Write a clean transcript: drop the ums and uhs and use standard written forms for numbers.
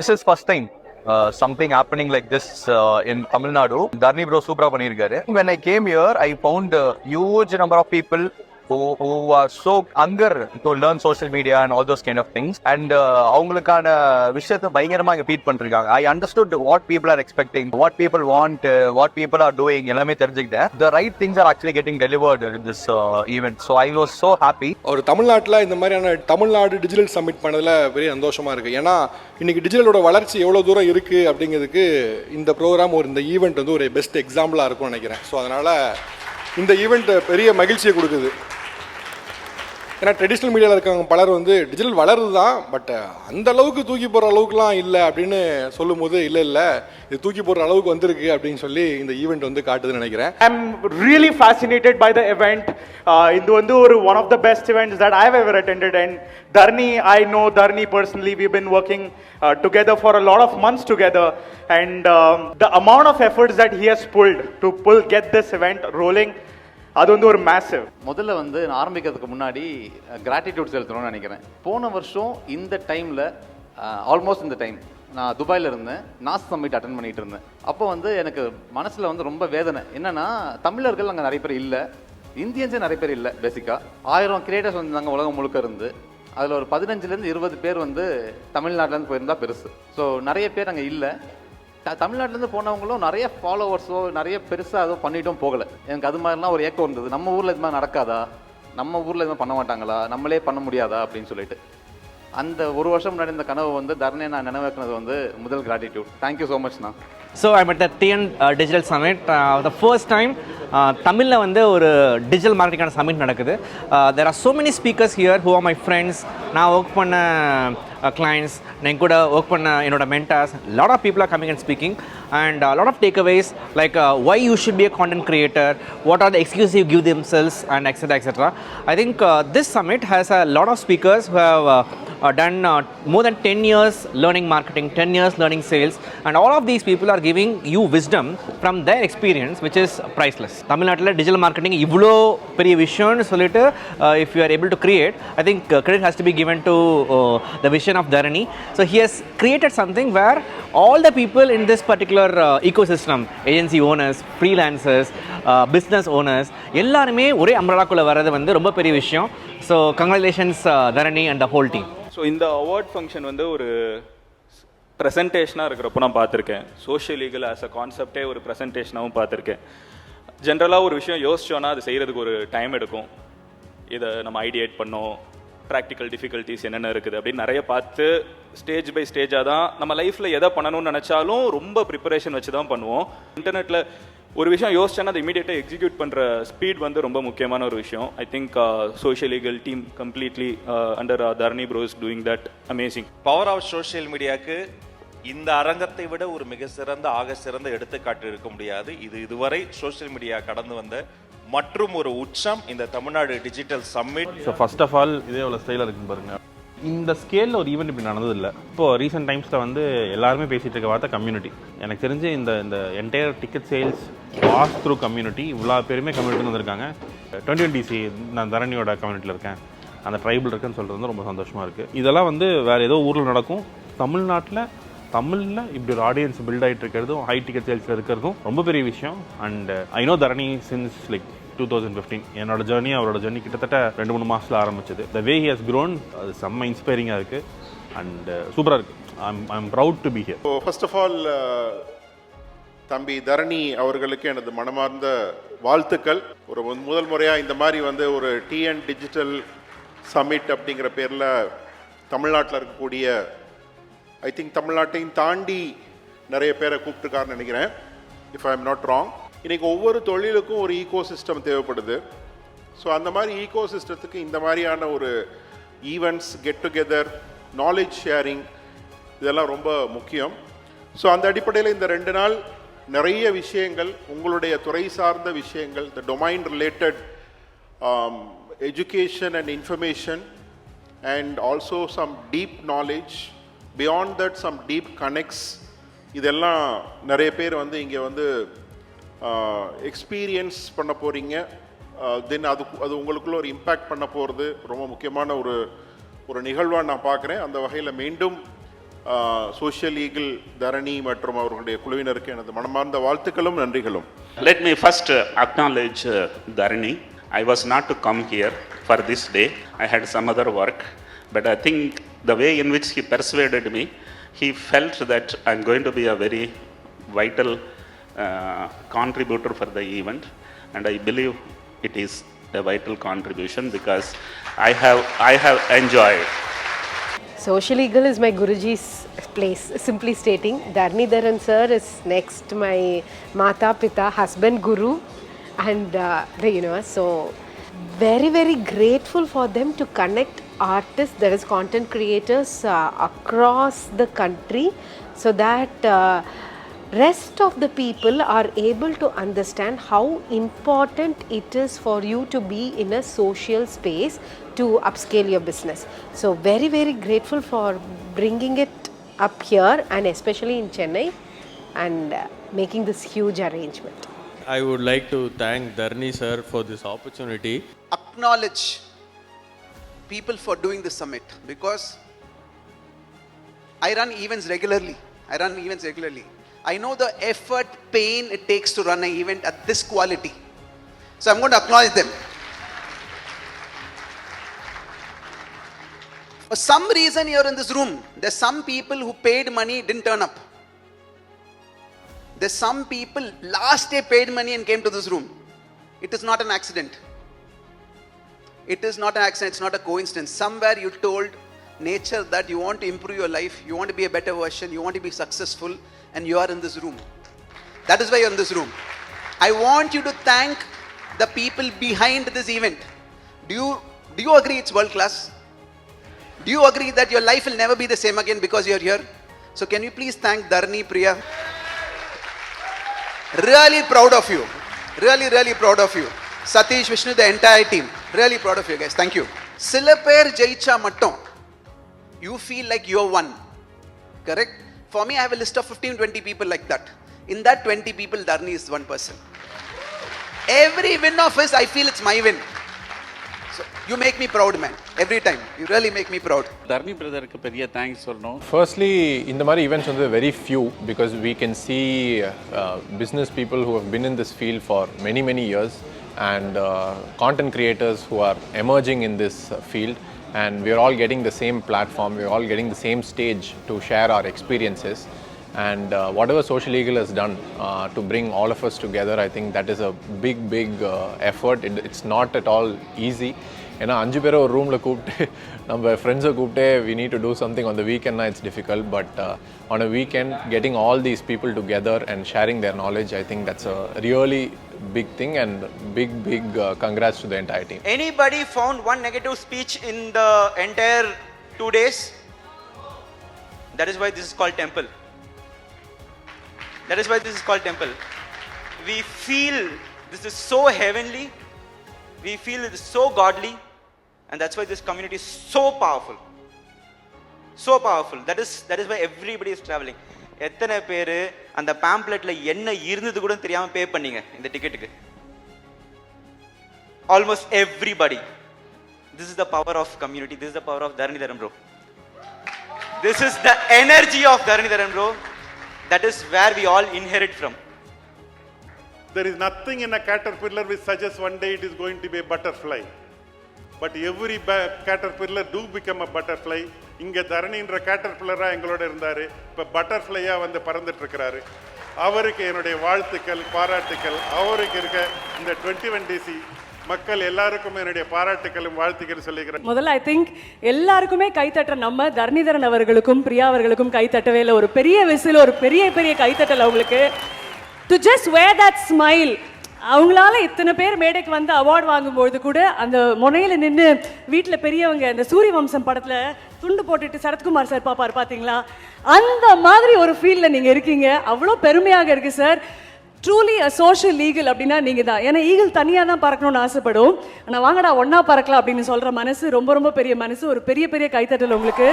This is first time something happening like this in Tamil Nadu. Dharani bro super பண்ணிருக்காரு. When I came here, I found a huge number of people who are so hunger to learn social media and all those kind of things. And அவங்களுக்கான விஷயத்தை பயங்கரமா இங்க feet பண்ணிருக்காங்க. I understood what people are expecting, what people want, what people are doing. எல்லாமே தெரிஞ்சுக்கிட்டேன். The right things are actually getting delivered in this event. So I was so happy. ஒரு தமிழ்நாட்டில் இந்த மாதிரியான தமிழ்நாடு டிஜிட்டல் சம்மிட் பண்ணதில் பெரிய சந்தோஷமாக இருக்குது. ஏன்னா இன்றைக்கி டிஜிட்டலோட வளர்ச்சி எவ்வளோ தூரம் இருக்குது அப்படிங்கிறதுக்கு இந்த ப்ரோக்ராம் இந்த ஈவெண்ட் வந்து ஒரு பெஸ்ட் எக்ஸாம்பிளாக இருக்கும்னு நினைக்கிறேன். ஸோ அதனால் இந்த ஈவெண்ட் பெரிய மகிழ்ச்சியை கொடுக்குது. ஏன்னா ட்ரெடிஷ்னல் மீடியாவில் இருக்காங்க பலர் வந்து டிஜிட்டல் வளருது தான், பட் அந்த அளவுக்கு தூக்கி போடுற அளவுக்குலாம் இல்லை அப்படின்னு சொல்லும் போது இல்லை இது தூக்கி போடுற அளவுக்கு வந்திருக்கு அப்படின்னு சொல்லி இந்த ஈவெண்ட் வந்து காட்டுதுன்னு நினைக்கிறேன். I am really fascinated by the event. இது வந்து ஒரு one of the best events that I've ever attended. And Dharani, I know Dharani personally. We've been working together for a lot of months together, and the amount of efforts that he has pulled to get this event rolling, அது வந்து ஒரு massive. முதல்ல வந்து நான் ஆரம்பிக்கிறதுக்கு முன்னாடி gratitude செலுத்தணும்னு நினைக்கிறேன். போன வருஷம் இந்த டைமில் ஆல்மோஸ்ட் இந்த டைம் நான் துபாயில் இருந்தேன், நாஸ் சம்மிட் அட்டன் பண்ணிகிட்டு இருந்தேன். அப்போ வந்து எனக்கு மனசில் வந்து ரொம்ப வேதனை. என்னென்னா தமிழர்கள் அங்கே நிறைய பேர் இல்லை, இந்தியன்ஸே நிறைய பேர் இல்லை. பேசிக்காக 1000 கிரியேட்டர்ஸ் வந்து நாங்கள் உலகம் முழுக்க இருந்து அதில் ஒரு 15 to 20 பேர் வந்து தமிழ்நாட்டிலேருந்து போயிருந்தால் பெருசு. ஸோ நிறைய பேர் அங்கே இல்லை. தமிழ்நாட்டிலேருந்து போனவங்களும் நிறைய ஃபாலோவர்ஸோ நிறைய பெருசாக அதோ பண்ணிட்டும் போகலை. எனக்கு அது மாதிரிலாம் ஒரு ஏக்கம் இருந்தது. நம்ம ஊரில் இது மாதிரி நடக்காதா, நம்ம ஊரில் இது மாதிரி பண்ண மாட்டாங்களா, நம்மளே பண்ண முடியாதா அப்படின்னு சொல்லிட்டு அந்த ஒரு வருஷம் முன்னாடி இந்த கனவு வந்து தரணியை நான் நினைவாக்குனது வந்து முதல் கிராட்டிடியூட். தேங்க்யூ ஸோ மச்ண்ணா. So I'm at the TN Digital Summit. The first time தமிழில் வந்து ஒரு டிஜிட்டல் மார்க்கெட்டிங்கான சமிட் நடக்குது. There are so many speakers here who are my friends. நான் ஒர்க் பண்ண clients, நான் கூட ஒர்க் பண்ண என்னோட mentors. Lot of people are coming and speaking, and a lot of takeaways like why you should be a content creator, what are the excuses you give themselves, and etc. I think this summit has a lot of speakers who have done more than 10 years learning marketing, 10 years learning sales, and all of these people are giving you wisdom from their experience, which is priceless. தமிழ்நாட்டில் digital marketing இவ்வளோ பெரிய விஷயம்னு சொல்லிட்டு if you are able to create, I think credit has to be given to the vision of Dharani. So he has created something where all the people in this particular ecosystem, agency owners, freelancers, business owners, எல்லாருமே ஒரே அம்ரலாக்குள்ளே வர்றது வந்து ரொம்ப பெரிய விஷயம். So congratulations Dharani and the whole team. So இந்த award function வந்து ஒரு ப்ரெசன்டேஷனாக இருக்கிறப்போ நான் பார்த்துருக்கேன். சோஷியல் லீகல் ஆஸ் அ கான்செப்டே ஒரு ப்ரெசன்டேஷனாகவும் பார்த்துருக்கேன். ஜென்ரலாக ஒரு விஷயம் யோசிச்சோன்னா அது செய்கிறதுக்கு ஒரு டைம் எடுக்கும். இதை நம்ம ஐடியேட் பண்ணோம், ப்ராக்டிக்கல் டிஃபிகல்ட்டிஸ் என்னென்ன இருக்குது அப்படின்னு நிறைய பார்த்து ஸ்டேஜ் பை ஸ்டேஜாக தான் நம்ம லைஃப்பில் எதை பண்ணணும்னு நினச்சாலும் ரொம்ப ப்ரிப்பரேஷன் வச்சு தான் பண்ணுவோம். இன்டர்நெட்டில் ஒரு விஷயம் யோசிச்சேன்னா அதை இமீடியட்டாக எக்ஸிக்யூட் பண்ணுற ஸ்பீட் வந்து ரொம்ப முக்கியமான ஒரு விஷயம். I think social legal team completely under Dharani bro is doing that amazing. Power of social மீடியாவுக்கு இந்த அரங்கத்தை விட ஒரு மிக சிறந்த சிறந்த எடுத்துக்காட்டு இருக்க முடியாது. இதுவரை சோஷியல் மீடியா கடந்து வந்த மற்றும் ஒரு உச்சம் இந்த Tamil Nadu digital summit. So first of all இதே எவ்வளோ ஸ்டைலாக இருக்குன்னு பாருங்க. இந்த ஸ்கேலில் ஒரு ஈவெண்ட் இப்படி நடந்ததில்லை. இப்போது ரீசெண்ட் டைம்ஸில் வந்து எல்லாருமே பேசிகிட்டு இருக்க வார்த்தை கம்யூனிட்டி. எனக்கு தெரிஞ்சு இந்த entire ticket sales pass through community, இவ்வளோ பேருமே கம்யூனிட்டி வந்திருக்காங்க. 2020 நான் தரணியோட கம்யூனிட்டியில் இருக்கேன், அந்த ட்ரைபிள் இருக்குன்னு சொல்கிறது வந்து ரொம்ப சந்தோஷமாக இருக்குது. இதெல்லாம் வந்து வேறு ஏதோ ஊரில் நடக்கும். தமிழில் இப்படி ஒரு ஆடியன்ஸ் பில்ட் ஆகிட்டு இருக்கிறதும் ஹை டிக்கெட் சேல்ஸில் இருக்கிறதும் ரொம்ப பெரிய விஷயம். And I know Dharani since like 2015. என்னோட ஜேர்னி அவரோட ஜேர்னி கிட்டத்தட்ட 2-3 மாதத்தில் ஆரம்பிச்சது. The way he has grown அது செம்ம இன்ஸ்பைரிங்காக இருக்குது அண்ட் சூப்பராக இருக்குது. I am proud to be here. First of all தம்பி தரணி அவர்களுக்கு எனது மனமார்ந்த வாழ்த்துக்கள். ஒரு முதல் முறையாக இந்த மாதிரி வந்து ஒரு டிஎன் டிஜிட்டல் சம்மிட் அப்படிங்கிற பேரில் தமிழ்நாட்டில் இருக்கக்கூடிய ஐ திங்க் தமிழ்நாட்டையும் தாண்டி நிறைய பேரை கூப்பிட்டுருக்காருன்னு நினைக்கிறேன், if I am not wrong. இன்றைக்கி ஒவ்வொரு தொழிலுக்கும் ஒரு ஈகோ சிஸ்டம் தேவைப்படுது. ஸோ அந்த மாதிரி ஈகோ சிஸ்டத்துக்கு இந்த மாதிரியான ஒரு events, get together, knowledge sharing இதெல்லாம் ரொம்ப முக்கியம். ஸோ அந்த அடிப்படையில் இந்த 2 நாள் நிறைய விஷயங்கள், உங்களுடைய துறை சார்ந்த விஷயங்கள், the domain related education and information and also some deep knowledge, beyond that some deep connects, இதெல்லாம் நிறைய பேர் வந்து இங்கே வந்து எக்ஸ்பீரியன்ஸ் பண்ண போகிறீங்க. தென் அது உங்களுக்குள்ள ஒரு இம்பேக்ட் பண்ண போகிறது ரொம்ப முக்கியமான ஒரு நிகழ்வாக நான் பார்க்குறேன். அந்த வகையில் மீண்டும் சோஷியல் ஈகிள் தரணி மற்றும் அவர்களுடைய குழுவினருக்கு எனது மனமார்ந்த வாழ்த்துக்களும் நன்றிகளும். Let me first acknowledge Dharani. I was not to come here for this day. I had some other work. But I think the way in which he persuaded me, he felt that I'm going to be a very vital contributor for the event. And I believe it is a vital contribution because I have enjoyed. Social Eagle is my Guruji's place, simply stating. Dharaneetharan sir is next my Mata, Pita, husband, Guru and the universe. So very, very grateful for them to connect artists, that is content creators across the country so that rest of the people are able to understand how important it is for you to be in a social space to upscale your business. So very, very grateful for bringing it up here and especially in Chennai and making this huge arrangement. I would like to thank Dharani sir for this opportunity. Acknowledge people for doing this summit because I run events regularly. I know the effort, pain it takes to run an event at this quality. So I'm going to acknowledge them. For some reason you're in this room. There's some people who paid money, didn't turn up. There's some people last day paid money and came to this room. It is not an accident. It is not an accident, it's not a coincidence. Somewhere you told nature that you want to improve your life, you want to be a better version, you want to be successful, and you are in this room. That is why you're in this room. I want you to thank the people behind this event. Do you agree it's world class? Do you agree that your life will never be the same again because you're here? So can you please thank Dharani, Priya? Really proud of you. Really, really proud of you. Satish, Vishnu, the entire team. Really proud of you guys. Thank you. Silaper Jaicha Matton. You feel like you're one. Correct? For me, I have a list of 15-20 people like that. In that 20 people, Dharani is one person. Every win of his, I feel it's my win. So, you make me proud, man. Every time. You really make me proud. Dharani brother ku periya thanks solnom. Firstly, in the mari events are very few because we can see business people who have been in this field for many, many years and content creators who are emerging in this field. And we are all getting the same platform, we are all getting the same stage to share our experiences. And whatever Social Eagle has done to bring all of us together, I think that is a big effort. It's not at all easy. ஏன்னா 5 பேரை ஒரு ரூமில் கூப்பிட்டு நம்ம ஃப்ரெண்ட்ஸை கூப்பிட்டு we need to do something on the weekend, it's difficult. But on a weekend, getting all these people together and sharing their knowledge, I think that's a really big thing and big congrats to the entire team. Anybody found one negative speech in the entire 2 days? That is why this is called temple. That is why this is called temple. We feel this is so heavenly. We feel it is so godly. And that's why this community is so powerful. So powerful. That is why everybody is traveling. எத்தனை பேர் அந்த பேம்ப்ளெட்ல என்ன இருந்தது கூட தெரியாம பே பண்ணீங்க இந்த டிக்கெட்டுக்கு? Almost everybody. This is the power of community. This is the power of Dharaneetharan bro. This is the energy of Dharaneetharan bro. That is where we all inherit from. There is nothing in a caterpillar which suggests one day it is going to be a butterfly. But every caterpillar do become a butterfly. இங்கே தரணின்ற கேட்டர்பில்லராக எங்களோட இருந்தார், இப்போ பட்டர்ஃப்ளையாக வந்து பறந்துட்டு இருக்கிறாரு. அவருக்கு என்னுடைய வாழ்த்துக்கள், பாராட்டுக்கள். அவருக்கு இருக்க இந்த 21DC மக்கள் எல்லாருக்கும் என்னுடைய பாராட்டுக்களும் வாழ்த்துக்கள் சொல்லிக்கிறேன். முதல்ல ஐ திங்க் எல்லாருக்குமே கைத்தட்ட நம்ம தரணிதரன் அவர்களுக்கும் பிரியா அவர்களுக்கும் கைத்தட்டவே இல்லை. ஒரு பெரிய விசில், ஒரு பெரிய கைத்தட்டல் அவங்களுக்கு. To just where that smile. அவங்களால இத்தனை பேர் மேடைக்கு வந்து அவார்டு வாங்கும்போது கூட அந்த முனையில் நின்று வீட்டில் பெரியவங்க இந்த சூரிய வம்சம் படத்தில் துண்டு போட்டுட்டு சரத்குமார் சார் பாப்பார் பார்த்தீங்களா, அந்த மாதிரி ஒரு ஃபீல்டில் நீங்கள் இருக்கீங்க. அவ்வளோ பெருமையாக இருக்குது சார். ட்ரூலி அ சோஷியல் ஈகிள் அப்படின்னா நீங்கள் தான். ஏன்னா ஈகிள் தனியாக தான் பறக்கணும்னு ஆசைப்படும், ஆனால் வாங்கடா ஒன்றா பறக்கலாம் அப்படின்னு சொல்கிற மனசு ரொம்ப பெரிய மனசு. ஒரு பெரிய கைத்தட்டல் உங்களுக்கு.